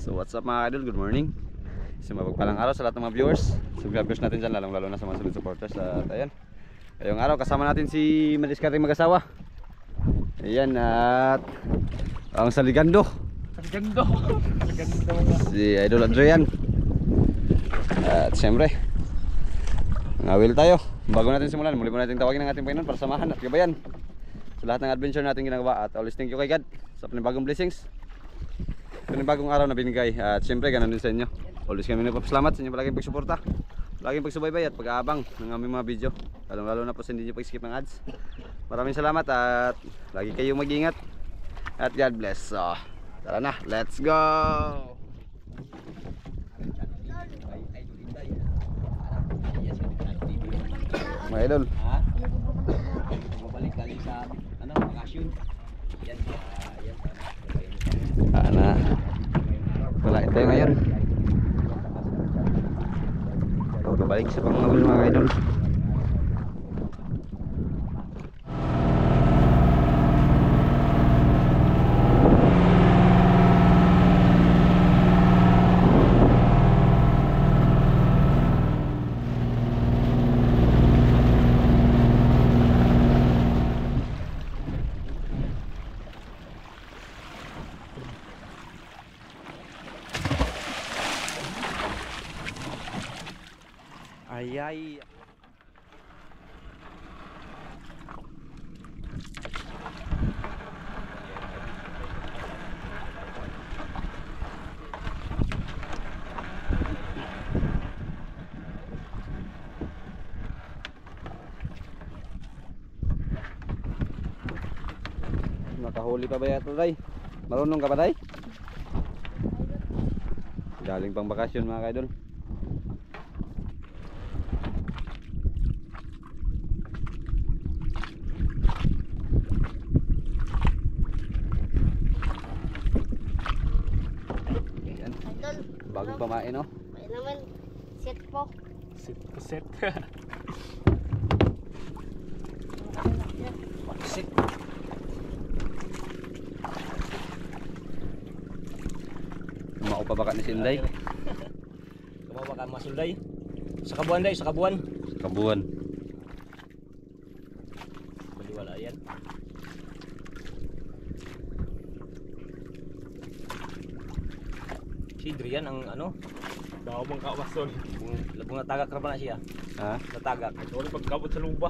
So what's up mga idol, good morning. So mapagpalang araw sa lahat ng mga viewers, subscribers natin dyan, lalong lalo na sa mga solid supporters. At ayan, ngayong araw kasama natin si Madiskarting mag-asawa. Ayan, at ang Saligando, si Idol Adrian. At siyempre ngawil tayo. Bago natin simulan, muli po natin tawagin ang ating Panginoon para samahan at gabayan sa lahat ng adventure natin ginagawa. At always thank you kay God sa panibagong blessings, panibagong araw na binigay. At siyempre ganun din sa inyo, always kami nagpapasalamat sa inyo palaging pagsuporta, palaging pagsubaybay at pag-aabang ng aming mga video, lalo na po sa hindi nyo pag-skip ng ads. Maraming salamat at lagi kayong mag-ingat at God bless. So tara na, let's go mga idol. Bumabalik galing sa bakasyon. Yan. Ana, wala tayo ngayon. Babalik sa pangawil mga idol. Ayay. Nakahuli pa ba yato, Day? Marunong ka ba, Day? Galing pang bakasyon mga kaidol. Bagong pamain, no? May naman, set po. Set po set. Set. Maupa baka ni Sinday. Kumawa ka masulday. Sa kabuan day, sa kabuan. Sa kabuan. Baliwala yan. Si Adrian ang daw mong kawason. Labong natagak ra pa na siya. Ha? Natagak. Ito pagkabot sa luba.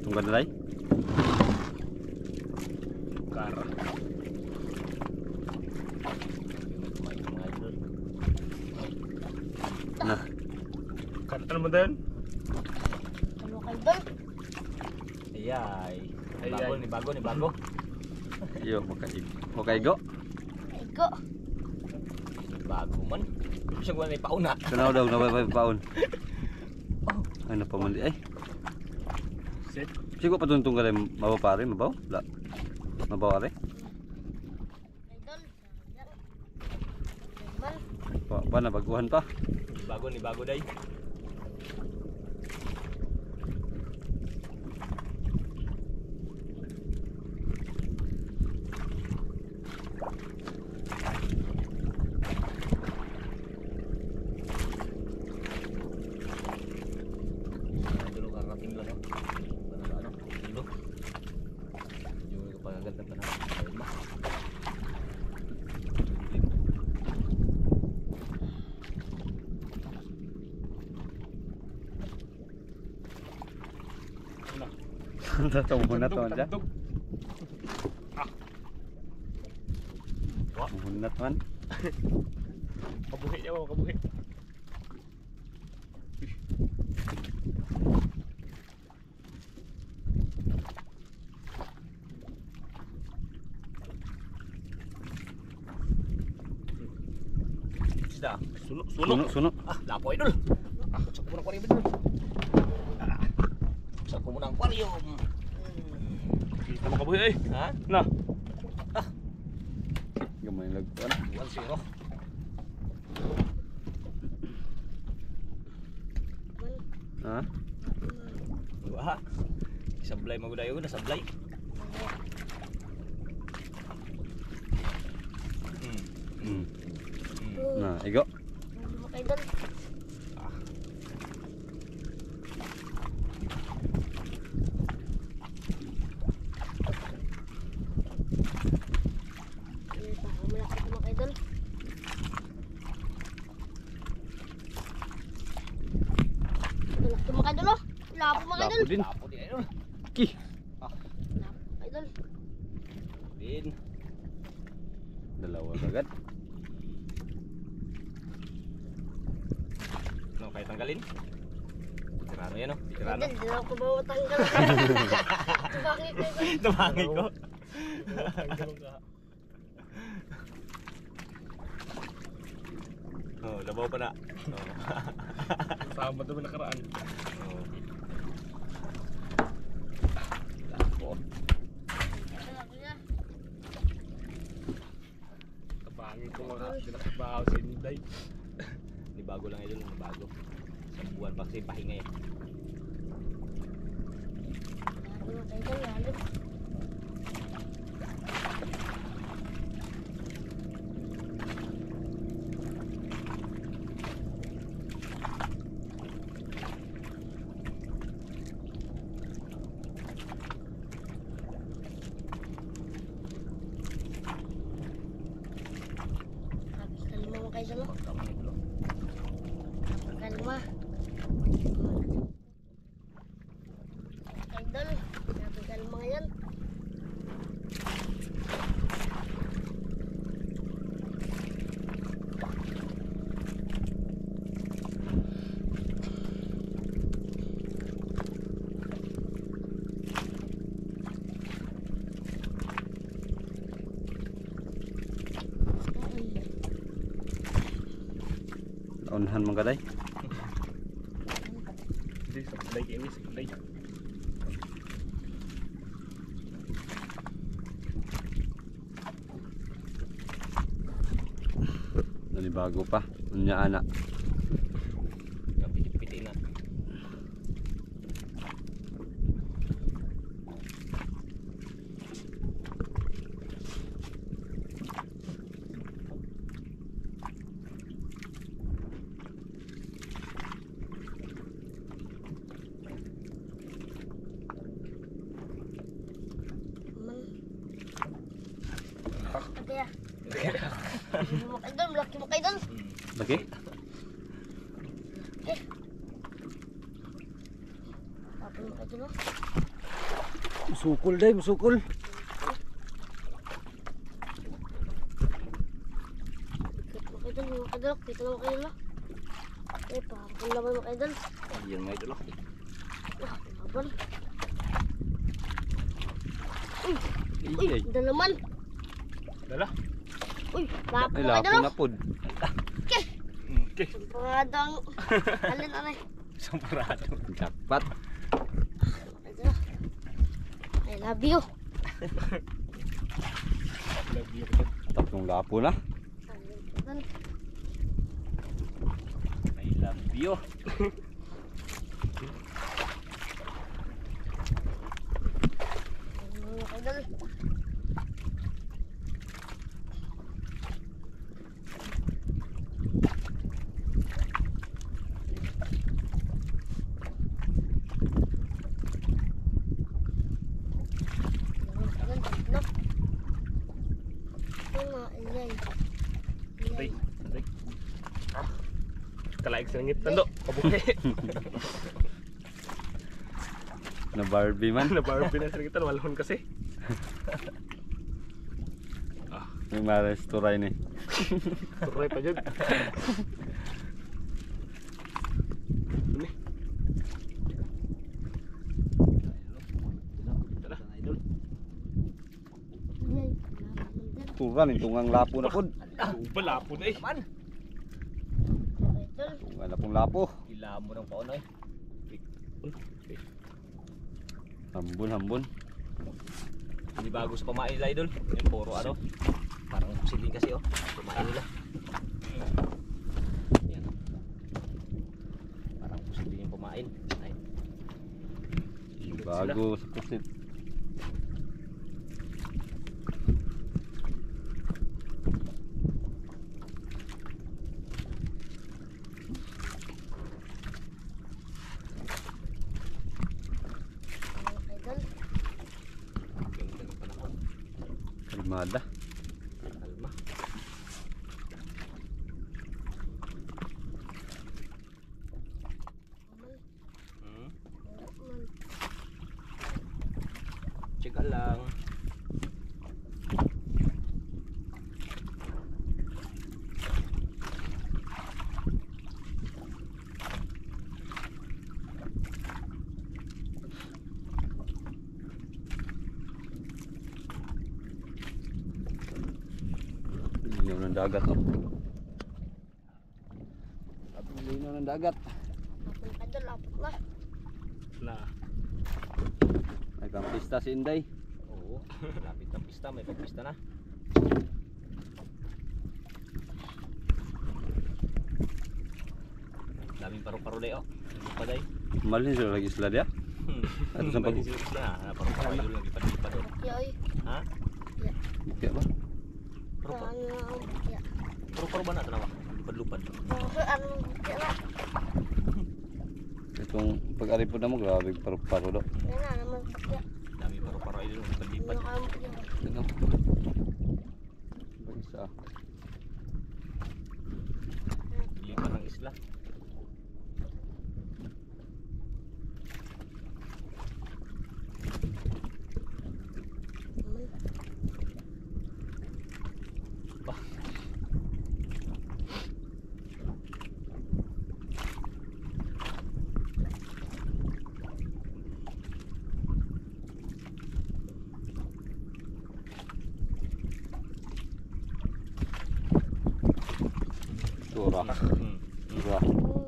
Tunggu Day. Kara. Nah, Kanta mo din? Ano kayo doon? Ayay. Bago ni bago. yo, okay go. Ego. Bago man. Siya ko na ipauna. Kunaw daw na paun. Ano pa man di ay. Set. Sigo patuntong ka rin mabapare, mabaw? La. Mabaw are? Idol. Man. Pa na baguhan pa. Ni bago day. Dulu karating lang kilo. Yung pagaganda pa na. Tatong muna to dyan. Munat man. Kabuhi niya mo, kabuhi. Isda, Suno. lapoy dul. Sa kumuna aquarium dul. Sa kumuna aquarium. Kita mo kabuhi eh. Ha? Na. Gamay lagpuan. 1-0. Ha? Wah. Sablay magudayo na sablay. Hmm. Nah, igo. Mga idol. Ano pa? Malaki mga idol. Malaki mga idol oh. Lapo mga idol. Lapo din. Tapo di ayun. Ki. Lapo idol. Din. Dalawa agad. No, kaya tanggalin. Tirano yan, oh. Tirano. Idol, di na ako bawa tanggal. Bakit idol? Tumangin ko. Oh, labaw pa na. Oh. Sama naman nakaraan. Oh. Lapo. Tabangin ko mga pinakabaho si Inday. Di bago lang idol, ni bago. Sa buwan pa kasi pahinga eh. Mga idol, lalo. Habis kalma mga idol oh. Pagkamang idol. Kalma. Idol, sabi kalma ngayon. Unahan mong gaday. Hindi, sablay kayo, sablay. Nalibago pa. Unya anak. Pitit-pitit na. Ate ya. Mga idol, malaki mga idol. Lagi? Apa mga idol oh. Musukol day, musukol. Mga idol, mga idol, kita na mga idol oh. Parang laban mga idol. Yan mga idol. Laban. Iyay. Dalaman. Dala. Uy, lapo Ay, mga idol lapo oh. na pod. Okay. Paradang. Alin anay. Samparado. Jackpot. Idol oh. I love you. Love you. Tatlong lapo na. Idol. I love you. Mga idol. Inday. Inday. Kalaig sa langit. Tando. Pabuhay. Na Barbie man. Nabarbi na sa langit. Walhon kasi. May marestoray ni. Turay pa dyan. Ini. Tara. Idol. Turan tungang lapo na pod. Ubal lapo na eh. Man. Idol. Tungang lapong lapo. Kila mo ng paon eh. Hambon, hambon. Hindi bago sa pamain nila idol. Yung puro ano. Parang siling kasi oh. Pamain nila. Yan. Parang siling yung pamain. sila. Bago sa pusit. Mga idol. Ganda ng panahon. Kalmada. Kalma. Amal. Hmm. Amal. Tsaka lang. Linaw ng dagat. Oh. Tapos linaw ng dagat. Apat na idol, apat na. Na. Nagkampista si Inday. Oo. Lapit ng pista. May pagpista na. Daming paru-paro day oh. Hindi pa day. Malin sila lagi sila dia. Ato sa pag- Paru-paro yun lagi pa oh. Bukya oy. Ha? Bukya ba? Paru-paro. Ano ang bukya? Paru-paro ba na tanawa? Lupad-lupad. Ano ang bukya na? Itong pag-ari po na mo, grabe paru-paro do. Yan na naman bukya. Dami paru-paro yun lupad-lipad. Ano ka ang bukya? Tingnan. Ba isa? Lipad ng isla. Amal. Bah. Tura. Tura.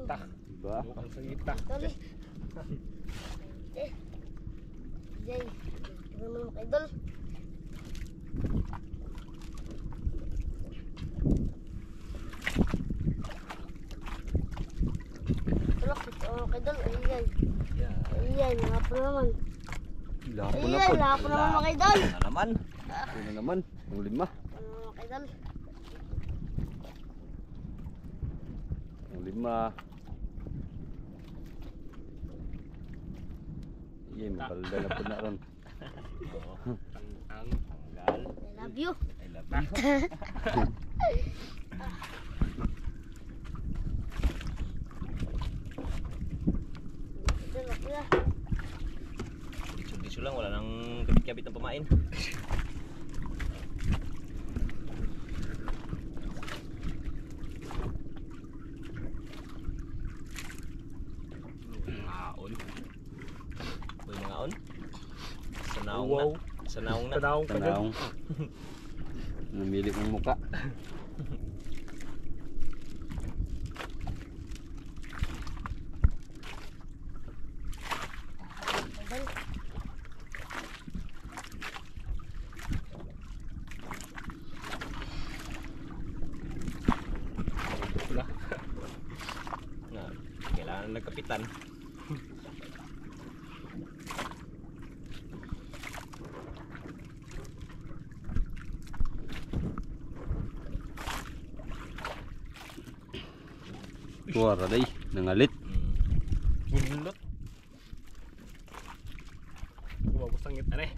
Tak. Ba? Mukhang sa gita. Idol eh. Jay. Tingnan mo mga idol. Tulok, ito mga idol. Ayan. Ayan, hapon naman. Lapo na Ayan, po. hapon naman mga idol. Na naman. Ito na naman. Ang lima. Ano mga idol? Ang lima. Iya, mapalda na po na ron. Oo. Tang-tang. Gal. I love you. I love you. Idol, ako na. Diso lang, wala nang kabit-kabit ng pamain. Ngaon. Uy, mga on. Sanaong Wow. na. Sanaong na. Tanawang ka dyan. Tanaong. Namili ng muka. Idol. Wala. Nga, kailangan ng kapitan. Tuwara day. Nangalit. Bunlot. Gumabos ang ngita na eh.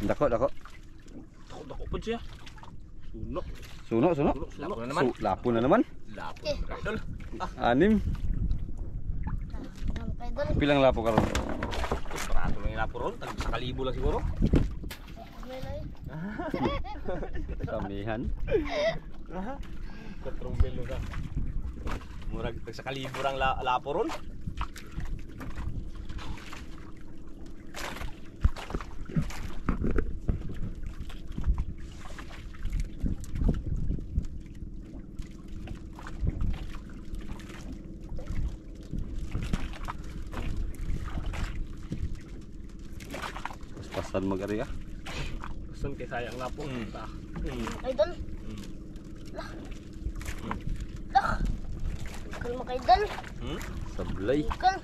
Dako, dako. Dako po siya. Suno. Suno, suno. Lapo na naman. Lapo na naman. Lapo na mga idol. Anim. Ano mga idol? Pilang lapo ka ron? Ito, parato lang yung lapo ron. Tag sa kalibo lang siguro. May na eh. Samihan. Katrong belo ka. Murag tag sa kalibo lang lapo ron. Saan mag-ari ah? Gusto kay sayang nga po. Ta. Idol. Ikal mo kay Idol. Sablay. Ikal.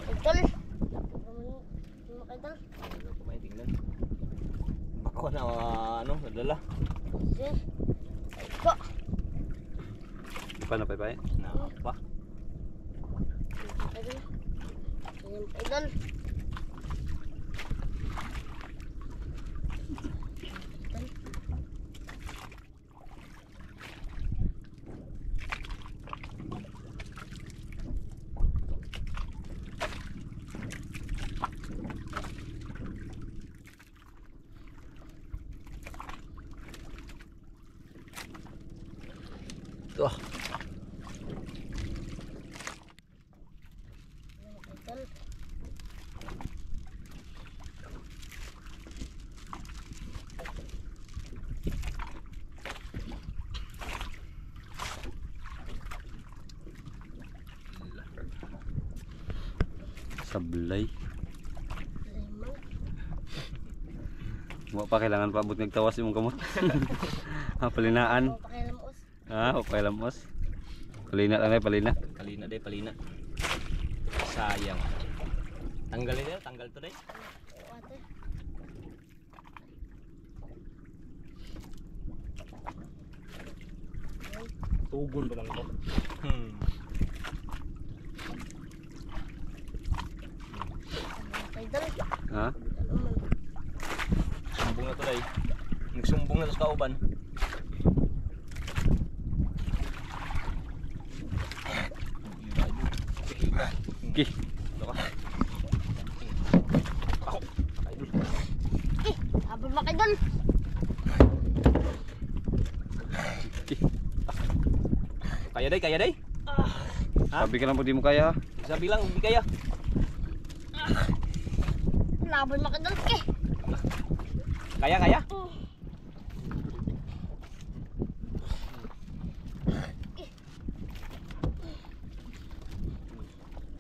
Idol. Ikal mo kay Idol. Kumain, tingnan. Baka na, ano, nadala. Sige. Ito. Paano pa pa? Napa. Idol. Idol. Tuh. Idol. Sablay. Lemon. Wa pa kailangan pa abot nagtawas imong kamot. Palinaan. O pakilamos. Okay lang mos. Palina lang ay palina. Palina deh, palina. Sayang. Tanggalin deh, tanggal to deh. Water. Tugon pa lang ko. Idol. Ha? Sumbong na to deh. Nagsumbong na to sa kauban. Okay. Ito ka. Ako. Idol. Habol mo kay Idol. Kaya deh, kaya deh. Sabi ka lang po di mo kaya. Bisa bilang hindi kaya. Habol mo kay Idol. Kaya, kaya.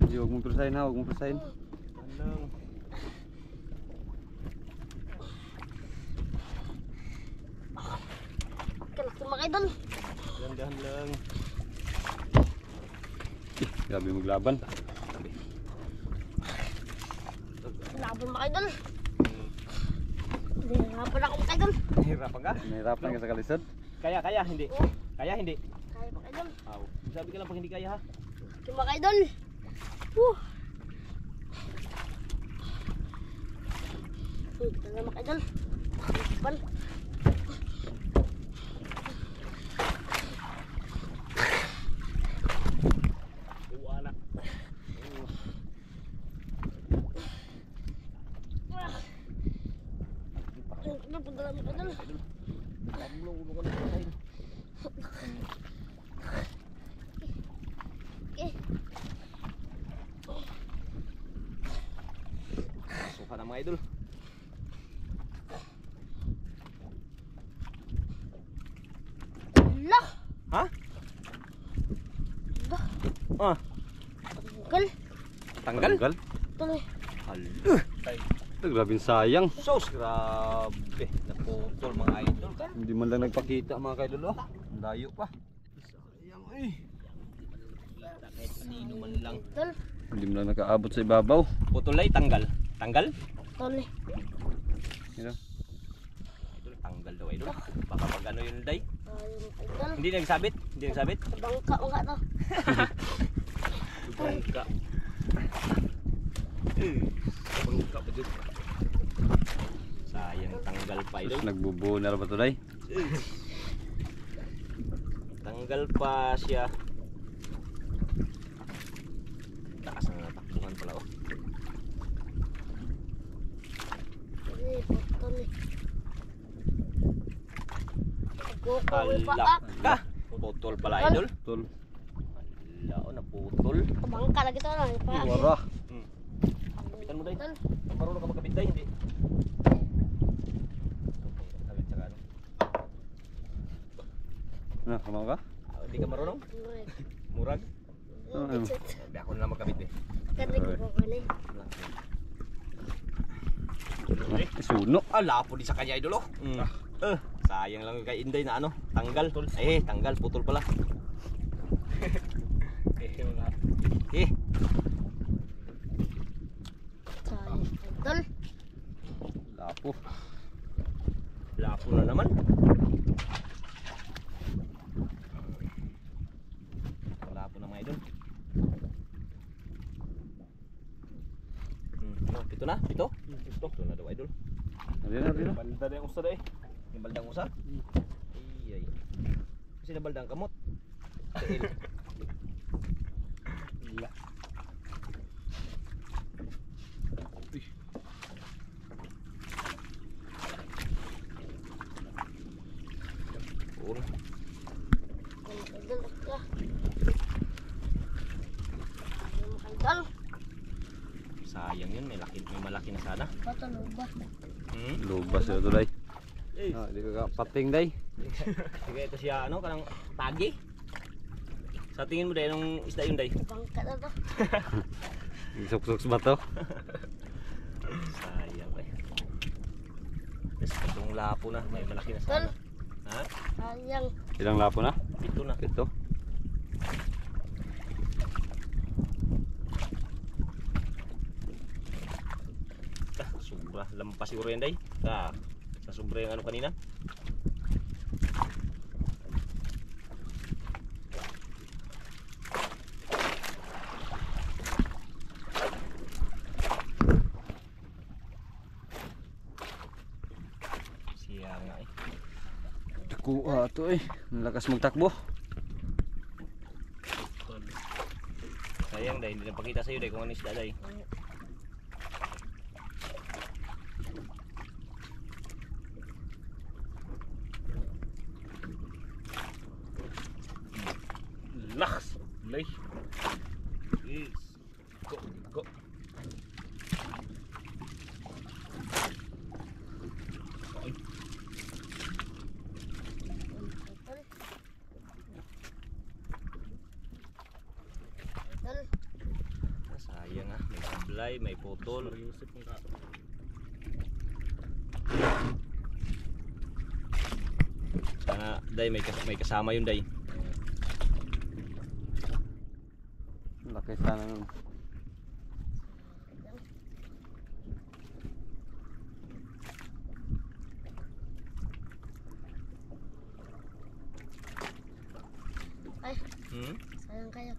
Di huwag mong prusahin ha, huwag mong prusahin. Lang. Kalaki mo kay Idol. Dahan-dahan lang. Grabe maglaban. Habol mo kay Idol. Hindi hapon ako kay Idol. Hirapan ka? Nahirapan ka sa kalisod. Kaya, kaya, hindi. Kaya, hindi. Kaya mo kay Idol. Aw. Sabi ka lang pag hindi kaya ha. Kaya mo kay Idol. Kaya mo kay Idol. Ban. Uwa na. Ano po dala mo kay Idol? Lamlong ulo ka na sa kain. Suka na mga idol. Lah. Ha? Lah. Ah, Kal. tanggal? Tanggal. Tuloy. Hala. Ito, grabing sayang. Sos, grabe. Naputol mga idol ka. Hindi man lang nagpakita. Kita mga kaidol oh. Layo pa. Sayang eh. Kahit kanino man lang. Idol. Hindi mo lang nakaabot sa ibabaw. Putulay, tanggal. Tanggal? Tuloy. Ito. Idol, tanggal daw idol. Baka pag ano yun day. Idol. Hindi nagsabit. Hindi nagsabit. Bangka mo nga to. Bangka. Bangka pa dyan. Sayang tanggal pa idol. Tapos nagbubuo na ba ito day? Tanggal pa siya. Taas na natakbuhan pala oh. Tuloy. Kukuwi pa Hala ak. ka. Putol pala idol. Tol. Hala oh, naputol. Bangka lagi to na. Wara. Kapitan mo day. Idol. Marunong ka magkapit day, hindi. Kapit sa ano. Na, kamang ka? Hindi ka marunong? Murag. Ano? Hindi ako na lang magkabit eh. Kati ko ko ni. Suno. Ah, lapo din sa kanya idol oh. Sayang lang yung kay Inday na ano, tanggal. Tanggal, putol pala. Wala. Sayang idol. Lapo. Lapo na naman. Lapo na mga idol. Pito na, pito. Pito na daw idol. Dino. Banda na yung usta eh. Yung baldang usa. Ay. Kasi na baldang kamot. Wala. Puro. Idol ka. Ano mo idol? Sayang yun, may malaki na sana. Bato luba. Lubas na tulay. Ah, di ka pating day. Sige, ito siya ano, kanang tagi. Sa tingin mo dahil nung isda yun day? Bangka na to. Suks-suks ba to? Sayang eh. Tapos itong lapo na, may malaki na Idol. sana. Ha? Sayang. Ilang lapo na? Pito na. Ito. Sobra, lampas siguro yan day. Sa sobra yung ano kanina. Siya nga eh. Kuha to eh. Malakas magtakbo. Sayang day, hindi na pakita sa'yo day kung ano isda day. Laks. Lay. Yes. Go. Idol. Sayang ah, may sablay, may putol. Yusip ng ka. Sana day may kasama yun day. Laki sana nun. Ay, Hmm? sayang kayo.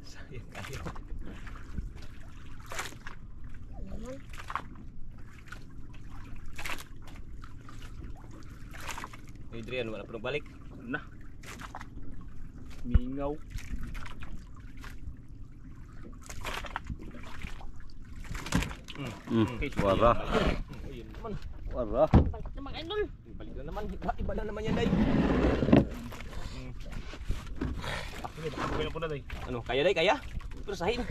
Sayang kayo. Ano naman? Adrian, wala pa nagbalik. Na. Mingaw. Wara. Ayun naman. Wara. Balik naman idol. Balik na naman. Iba na naman yan day. Okay, baka buhay na po na day. Ano, kaya day, kaya? Pero sahin.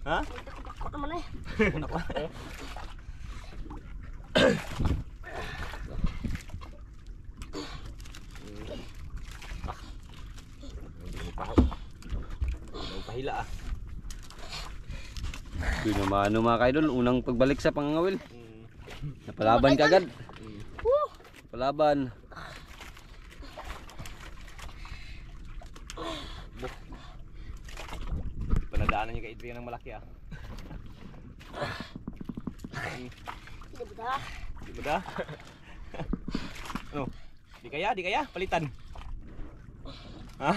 Ha? Ako naman eh. Ano ka? Pahila ah. Yun naman ano mga kaidol. Unang pagbalik sa pangangawil. Napalaban ka agad. Palaban. Panadaanan niyo kay Adrian ng malaki ah. Hindi ba? Di ba da? Ano? Di kaya, palitan. Ha?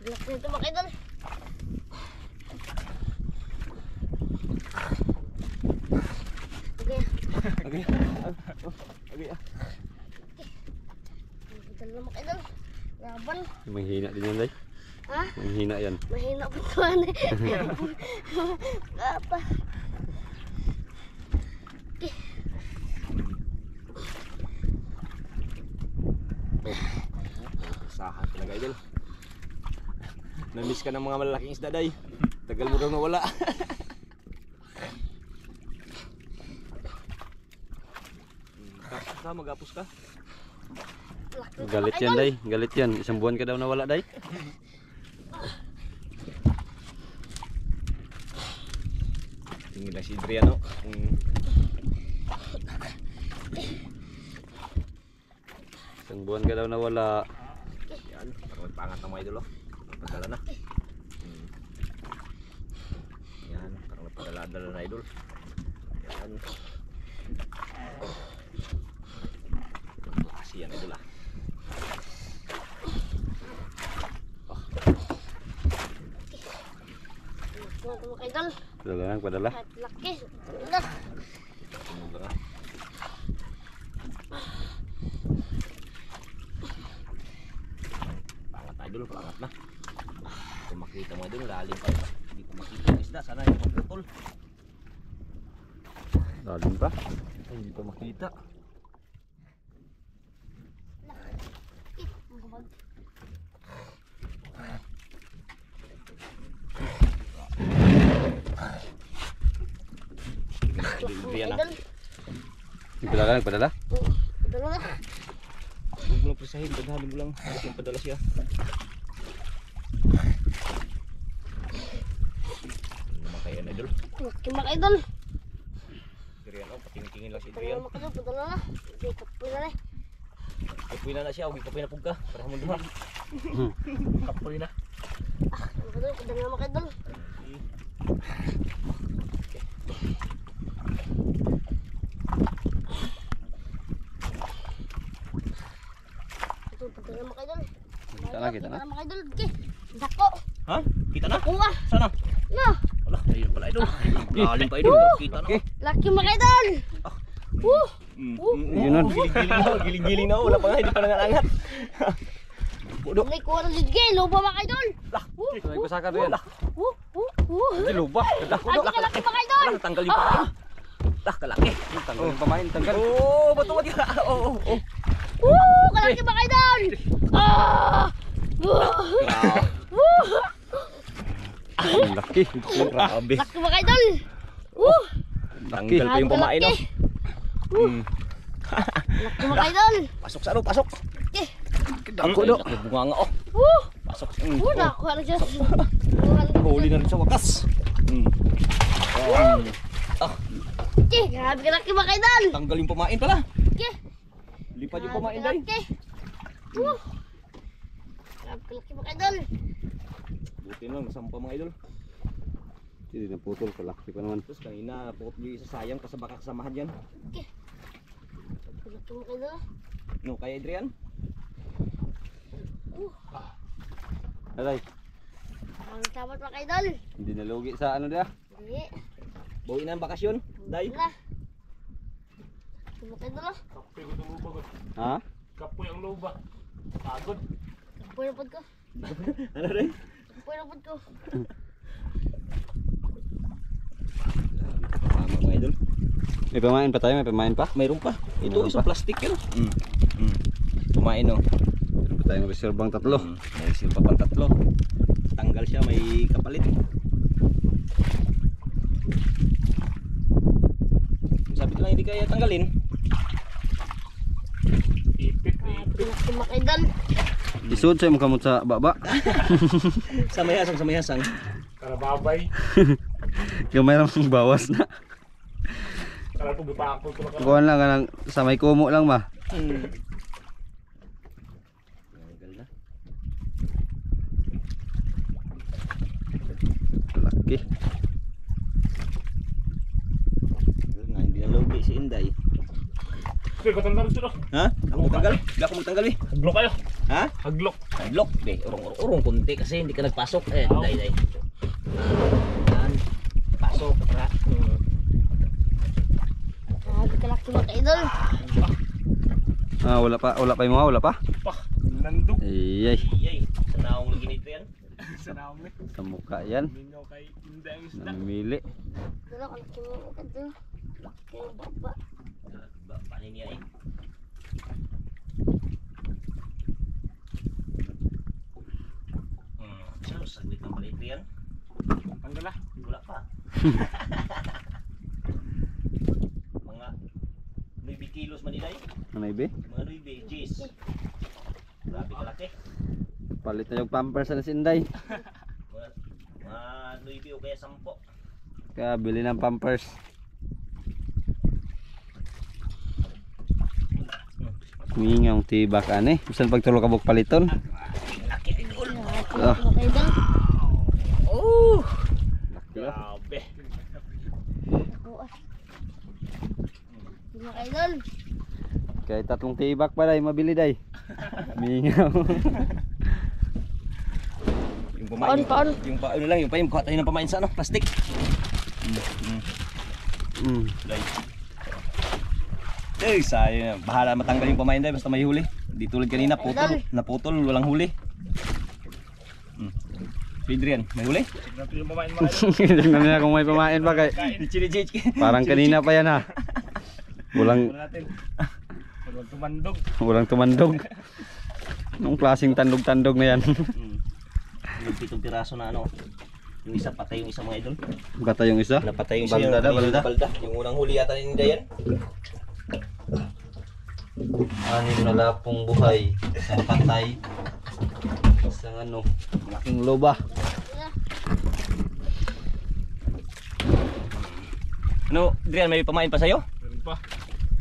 Relax na ito mga idol. Okay. Okay. Okay ah. Idol na mga idol. Laban. Manghina din yan day. Ha? Manghina yan. Mahina pa tuwan eh. Apa? Usahan talaga idol. Namiss ka ng mga malalaking isda day. Tagal mo daw nawala. Kapos ka, magapos ka. Laki ito, Galit mga yan, idol. day. Galit yan. Isang buwan ka daw nawala, day. Tingin lang si Adriano. Isang buwan ka daw nawala. Yan, parang magpangat ang mga idol. Padala na. Yan, parang nagpadala-dala na idol. Yan. Kasi yan idol ah. Laki ito, mga idol. Padala lang, padala. Kahit laki. Ito. Tumulong ah. Pangat idol, pangat na. Kung makita mo idol, lalim pa. Hindi ko makita yung isda, sana yung pagputol. Lalim pa. Ay, hindi pa makita. Adrian ah. Idol. Padala lang, padala. Ito na. Huwag mo lang presahin, dadalhin mo lang. Kasi yung padala siya. Ano naman kaya na idol? Laki, mga idol. Adrian oh, patingin-tingin lang si Ito Adrian. na, mga idol. Padala na. Hindi, kapoy na na. Kapoy na siya, huwag kapoy na pug ka. Para mo duha. Kapoy na. Mga idol, padala na, mga idol. Ito, padala na, mga idol. Kita na, kita na. Mga idol. Okay. Dako. Ha? Kita na? Kuha. Sana? Na. Wala, ayun pala idol. Lalim pa idol, kita na. Laki, mga idol. Yun nun. Giling-giling na, giling-giling na. Wala pa nga, hindi pa nangangat. May kuha ng ligay. Lupa, mga idol. Sunay ko sakar yan. Hindi lupa. Ay, laki, mga idol. Wala, tanggalin pa rin. Kalaki. Tanggalin pa main, tanggal. Oh, bato ba diya? Oo, oo. Kalaki, mga idol. Ah! Ang laki. Grabe. Laki, mga idol. Laki. Tanggal pa yung pamain no. Laki, mga idol. Pasok sa ano, pasok. Okay. Dako do. Bunga nga oh. Pasok. Nakuha na siya. Huli na rin sa wakas. Okay, grabe ka laki, mga idol. Tanggal yung pamain pala. Okay. Lipad yung pamain day. Okay. Grabe ka laki, mga idol. Buti na, masama pa mga idol. Hindi na putol. Kalaki pa naman. Terus kanina, pukot yung isa sayang kasi baka kasamahan yan. Laki, mga idol. No, kaya Adrian? Alay. Ang sabat, mga idol. Hindi nalugi sa ano dia. Hindi. Bawi na ang bakasyon. Day. Wala. Mga idol, ah. Kapoy ko itong luba ko. Ha? Kapoy ang luba. Pagod. Kapoy na pod ko. Ano rin? Kapoy na pod ko. Tama mga idol. May pamain pa tayo, may pamain pa. Mayroon pa. Ito Mayroon isang pa. plastic yan. Kumain no. Meron pa tayong reservang tatlo. May silpa pang tatlo. Tanggal siya, may kapalit. Sabi ko lang hindi kaya tanggalin. Ipit, Grabe ipit. ka laki, mga idol. Isod sa imong kamot sa baba. Samayasang, samayasang. Karababay. Gamay ra mong bawas na. Kala ko bipakot ko na ka. Kuhan lang kanang sa may kumo lang ma. Tanggal na. Laki. Nga, hindi na logi si Inday. Okay, katanda rin sila. Ha? Ako magtanggal? Hindi ako magtanggal eh. Haglok kayo. Ha? Haglok. Lock. Urong kunti kasi hindi ka nagpasok. Day. Yan. Pasok. Grabe ka laki, mga idol. Ah, wala pa yung mga, wala pa. Pak. Nandog. Iyay. Yay. Sa naong lagi nito yan. Sa namin. Sa mukha yan. Ninyo kay Inday ang isda. Namimili. Dala ka laki, mga idol. Laki ang baba. Panin niya eh. Saan saglit ng palit yan? Tanggal na. Wala pa. Mga 9 kilos man nila eh. Ano ibe? Mga Louis Beges. Grabe kalaki. Palit na yung pampers na si Inday. Mga Louis B o kaya 10. Kaya bili ng pampers. Mingong tibak ane. Bisan pagtulog ka buk paliton. Laki idol. Ah. Mga idol. Oh! Laki ah. Grabe. Ako ah. Mga idol. Kaya 3 tibak pa day mabili day. Mingaw. Yung pamain. Paon. Yung paano lang, yung kuha tayo ng pamain sa ano, plastic. Like. Eh, sayang. Bahala matanggal yung pamain dahil basta may huli. Di tulad kanina, putol. Naputol, walang huli. Adrian, may huli? Tignan ko yung pamain mga idol. Tingnan nila kung may pamain pa kay. Parang kanina pa yan ha. Walang Wala natin. Walang tumandog. walang tumandog. Anong klaseng tandog-tandog na yan? Yung 7 piraso na ano. Yung isa patay yung isa mga idol. Bata yung isa? Napatay yung isa Balda, yung balda. Yung unang huli yata ni Dayan. Anim na lapong buhay. Isang patay. Isang ano, malaking loba. Ano, Adrian, may pamain pa sa'yo? Meron pa.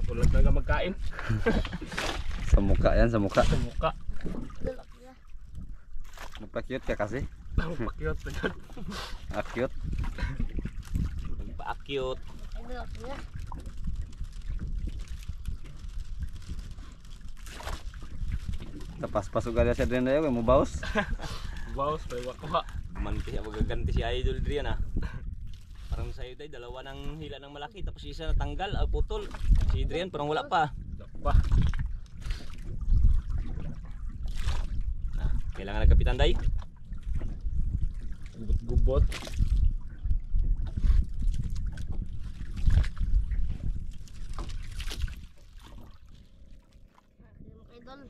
Wala talaga magkain. Sa mukha yan, sa mukha. Sa mukha. Nagpa-cute ka kasi. Pakyot na yun. Cute. Nagpa-cute. Idol ako na. Tapos pasok ka siya din na yun, mo baos. Bawas, pwede kuha. Gumanti siya, magaganti si Idol Adrian ah. Parang sa'yo day, dalawa ng hila ng malaki tapos isa natanggal, putol. Si Adrian parang wala pa. Pa. Kailangan ng kapitan day. Gubot-gubot. Mga idol.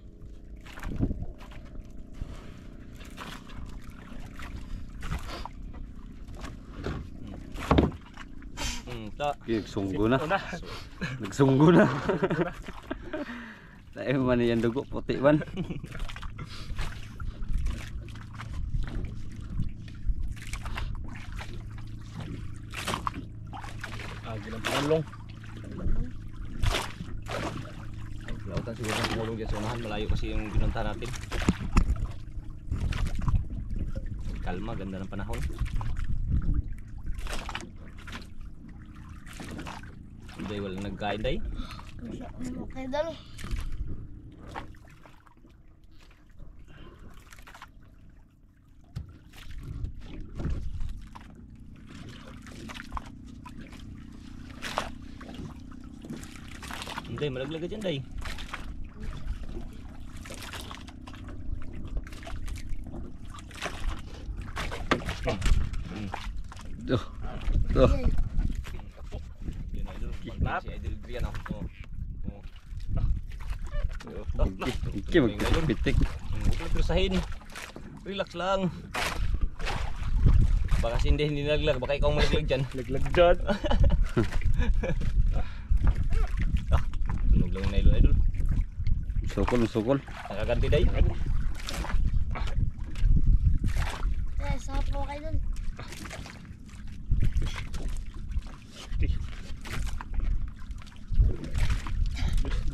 Ta. Nagsunggo na. Una. Nagsunggo na. Tayo man yan dugo, puti man. Ginang pangulong. Lautan siguro ng pumulong dyan sa unahan, malayo kasi yung binuntahan natin. Kalma, ganda ng panahon. Day, walang nagkain day. Mga idol. Day, malaglag ka dyan day. Duh. Duh. Yun idol, paglag si Idol Adrian ako. Iki magpitik. Huwag lang trusahin. Relax lang. Baka si hindi nalaglag, baka ikaw malaglag dyan. Laglag dyan. Tunog lang yung nylon idol. Sukol, sukol. Nakaganti day. Eh, sahap po kayo dun.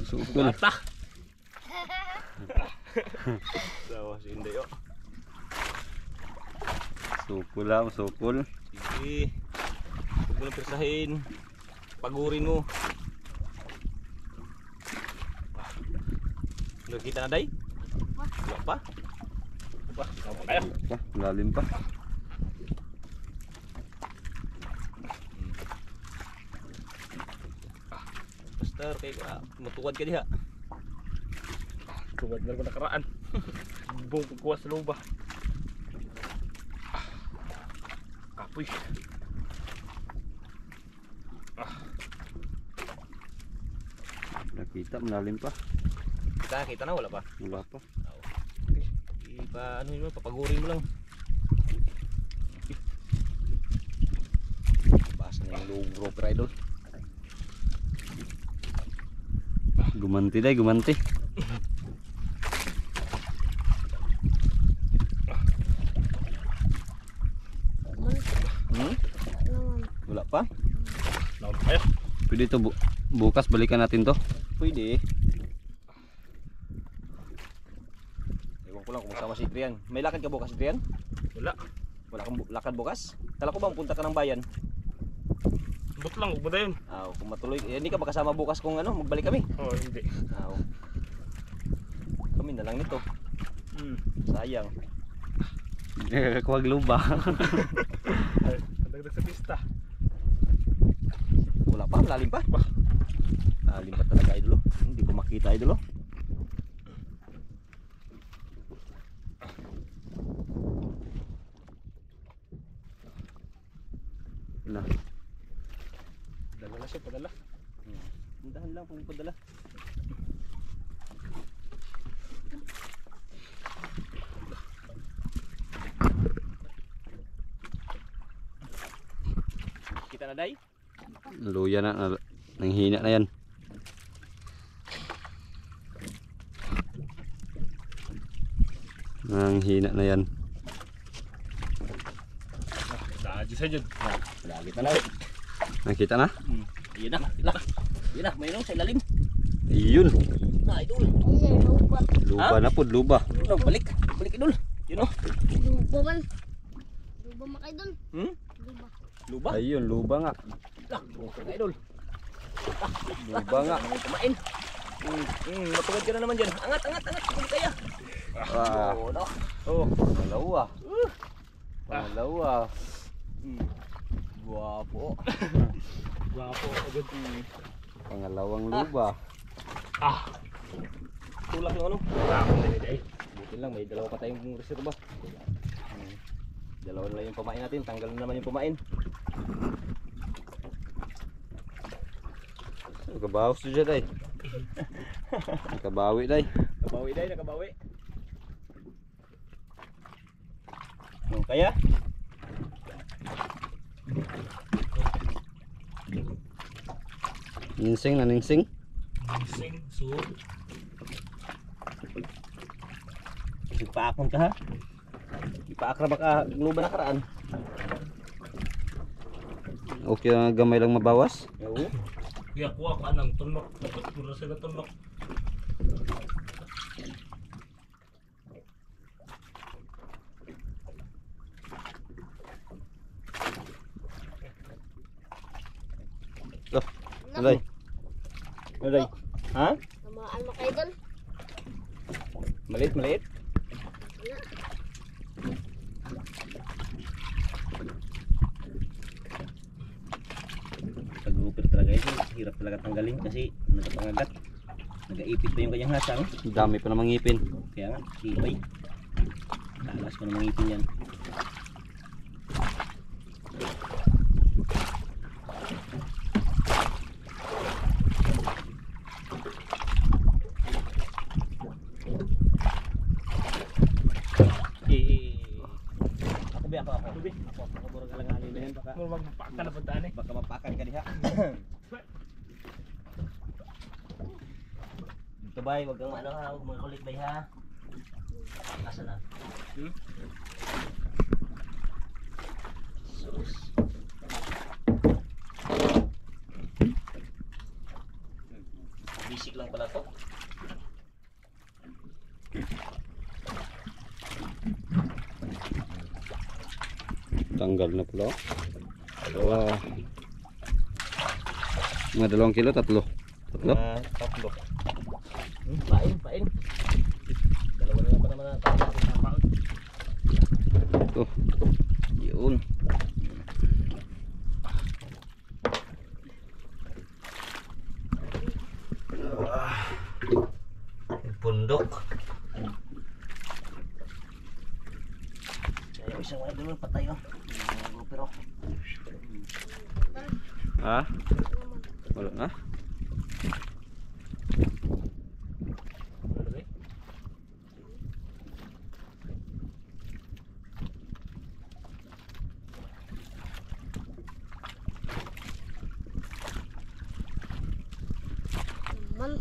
Sukol. Bata. Sawa si Inday oh. Sukol lang, sukol. Sige. Huwag mo lang persahin. Pagurin mo. Nakita na day? Wala pa? Pa. Apa kayo? Pa, lalim pa. Basta kay matuwad ka diha. Tuwad na ko nakaraan. Buong pagkuha sa luba. Kapoy. Nakita, malalim pa. Kita na wala pa. Wala pa. Ipa ano yun, papagurin mo lang. Baas na yung low grouper idol. Gumanti day, gumanti. Man, Hmm? naman. Wala pa? Naon pa kayo? Pwede ito bukas balikan natin to. Pwede. Ewan ko lang kung kasama si Adrian. May lakad ka bukas, Adrian? Wala. Wala kang lakad bukas? Kala ko ba punta ka ng bayan? But lang, huwag mo na yun. Kung matuloy, hindi ka ba kasama bukas kung ano, magbalik kami? Oo, hindi. Kami na lang nito. Sayang. Kuwag luba. Ay, nadagdag sa pista. Wala pa, lalim pa. Lalim pa talaga, idolo. Hindi ko makita, idolo. Na. Dala na siya, padala. Dahan lang kung padala. Kita na, Day? Luya na, nanghina na yan. Nanghina na yan. Dahil sa dyan. Lagi na na. Nakita na? Yun na, yun na, mayroon sa ilalim. Yun. Idol. Ay, lupa. Luba na po, luba. Balik, balik, idol. Yun o. Lupa man. Lupa makay doon. Lupa. Luba. Ayun, luba nga. Idol. Luba nga. Kumain. Matugad ka na naman dyan. Angat, angat, angat. Kung kaya. Ah, No. pangalawa. Pangalawa. Guwapo. Wapo, agad. Pangalawang luba. Tulak yung ano. Ako na yun, ay. Buti lang, may dalawa pa tayong reserva. Dalawa na lang yung pamain natin. Tanggal na naman yung pamain. Nakabawas to dyan ay. Nakabawi day. Nakabawi day, nakabawi. Kaya? Ninsing na ninsing. Sing, so. Ipaakon ka ha? Ipaakra ba ka luba na karaan? Okay na gamay lang mabawas. Oo. Kaya kuha ka ng tunok. Dapat pura sila tunok. Loh, alay. Alay. Ha? Tamaan makay doon. Maliit, maliit. Pag-gupit talaga yun, hirap talaga tanggalin kasi nagpapangagat. Nag-aipit pa yung kanyang hasang. Dami pa namang ngipin. Kaya nga, ipay. Talas pa namang ngipin yan. Ako ba? Ako burang alanganin na yan. Baka Magpaka na puntaan eh. mapakan ka diha. Dito bay, wag kang ano ha, huwag mong kulit bay ha. Asa na? Sus. Bisik lang pala to. Tanggal na pala. Wah. Mga 2 kilo, tatlo. Tatlo? Tatlo. Pain, pain. Dalawa na lang pa naman natin. Oh. Yun. Pundok. Kaya isang wala doon patay oh. Pero Ha? Wala na? Man.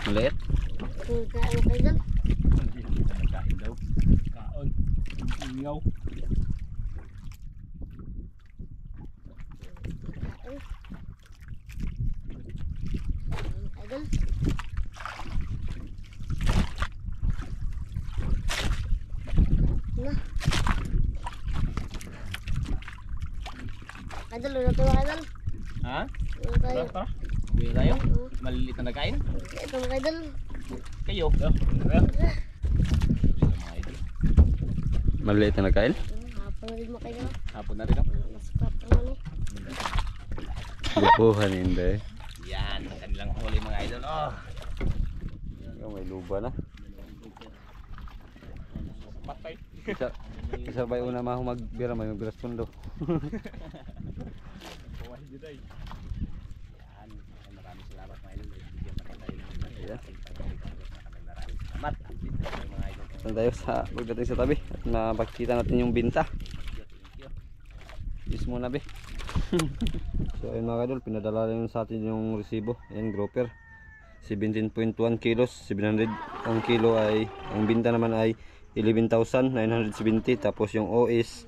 Maliit. Kain mo kayo dyan. Nagkain daw. Kaon. Ingaw. Kain. Kain dyan. Na. Kain dyan, luto tayo kain dyan. Ha? Luto tayo. Tara. Uwi na tayo? Oo. Maliliit na nagkain? Ito mo kain dyan. Kayo? Tara. Tara. Mga idol. Maliit na nagkain. Hapon na rin mo kayo dyan. Hapon na rin oh. Masukap naman eh. Lupuhan hindi. Yan, ang kanilang huli mga idol. Oh. May luba na. Patay. Isa ba yung una magbira may magbiras pundo. Buhay dito ay. Yan, maraming salamat mga idol. Bigyan pa rin tayo ng Yeah. salamat. Update na tayo mga idol. Saan tayo sa pagdating sa tabi at mapakita natin yung binta. Thank you. Is muna be. So ayun mga kadol, pinadala rin sa atin yung resibo. Ayan, grouper 17.1 kilos, 700 ang kilo ay, ang binta naman ay 11,970. Tapos yung O is